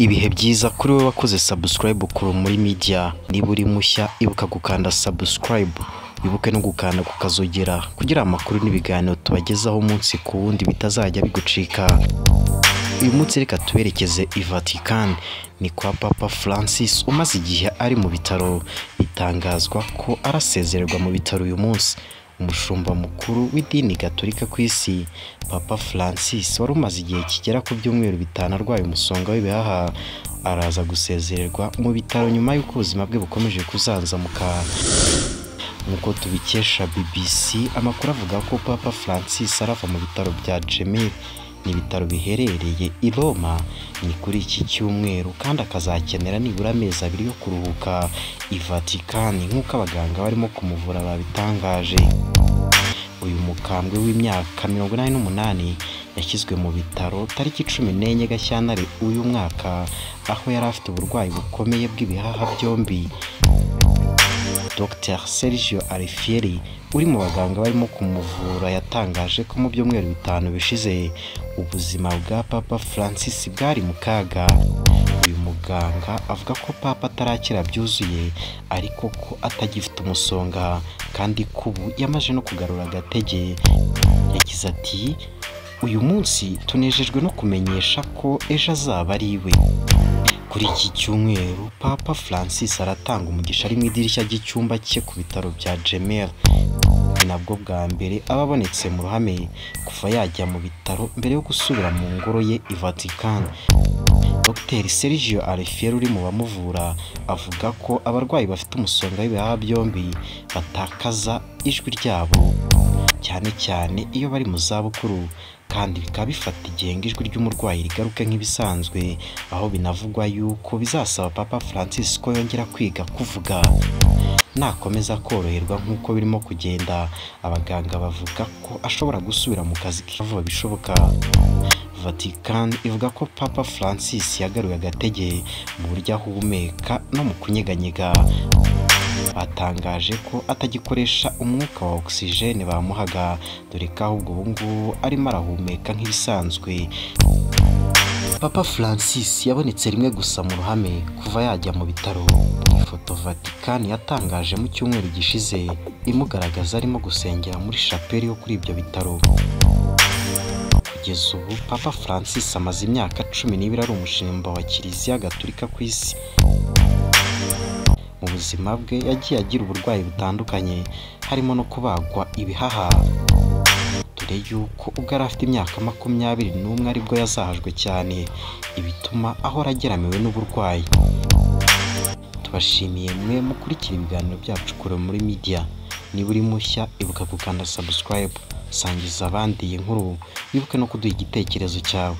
Ibihe byiza kuri wowe wakoze subscribe kuri muri media, niba uri mushya ibuka gukanda subscribe, wibuke no gukanda kukazogera kugira amakuru n'ibiganiro tubagezaho umunsi ku wundi bitazajya bigucika. Uyu munsi reka tuberekeze i Vatican, ni kwa Papa Francis umaze igihe ari mu bitaro. Bitangazwa ko arasezererwa mu bitaro uyu munsi. Umushumba mukuru w'idini Gatolika ku isi Papa Francis wari umaze igihe kigera ku byumweru bitanu arwaye umusonga w'ibihaha, araza gusezererwa mu bitaro nyuma y'uko ubuzima bwe bukomeje kuzanzamuka. Nk'uko tubikesha BBC, amakuru avuga ko Papa Francis arava mu bitaro bya Gemelli, ni ibitaro biherereye i Roma, ni kuri iki cyumweru kandi akazakenera nibura amezi 2 yo kuruhuka i Vatican nk'uko abaganga barimo kumuvura babitangaje. Uyu mukambwe w'imyaka 88 yashyizwe mu bitaro tariki 14 Gashyantare uyu mwaka, aho yari afite uburwayi bukomeye bw'ibihaha byombi. Dr Sergio Alfieri uri mu baganga barimo kumuvura yatangaje ko mu byumweru 5 bishize ubuzima bwa Papa Francis bwari mu kaga. Uyu muganga avuga ko Papa atarakira byuzuye ariko ko atagifite umusonga kandi kubu yamaje no kugarura agatege. Yagize ati, uyu munsi tunejejwe no kumenyesha ko ejo azaba ari iwe. Kuri iki cyumweru Papa Francis aratanga umugisha ari mu idirishya ry'icyumba cye ku bitaro bya Gemelli. Nabwo bwa mbere ababonetse mu ruhame kuva yajya mu bitaro mbere yo gusubira mu ngoro ye i Vatican. Dr Sergio Alfieri uri mu bamuvura avuga ko abarwayi bafite umusonga w'ibihaha byombi batakaza ijwi ryabo cyane cyane iyo bari mu zabukuru, kandi bikaba bifata igihe ngo ijwi ry'umurwayi rigaruke nk'ibisanzwe, aho binavugwa yuko bizasaba Papa Francis ko yongera kwiga kuvuga. Nakomeza koroherwa nk'uko birimo kugenda, abaganga bavuga ko ashobora gusubira mu kazi ke vuba bishoboka. Vatican ivuga ko Papa Francis yagaruye agatege mu buryo ahumeka no mu kunyeganyega. Batangaje ko atagikoresha umwuka wa oxygene bamuhaga, dore ko ahubwo ubu ngubu arimo arahumeka nk'ibisanzwe. Papa Francis yabonetse rimwe gusa mu ruhame kuva yajya mu bitaro. Ifoto Vatican yatangaje mu cyumweru gishize imugaragaza arimo gusengera muri chapelle yo kuri ibyo bitaro. Kugeza ubu Papa Francis amaze imyaka 12 ari umushumba wa Kiliziya Gatolika ku isi. Mu buzima bwe yagiye agira uburwayi butandukanye harimo no kubagwa ibihaha, dore yuko ubwo yari afite imyaka 21 aribwo yazahajwe cyane, ibituma ahora ageramiwe n'uburwayi. Tubashimiye mwe mukurikira ibiganiro byacu kuri muri media. Niba uri mushya ibuka gukanda subscribe, sangiza abandi iyi nkuru, wibuke no kuduha igitekerezo cyawe.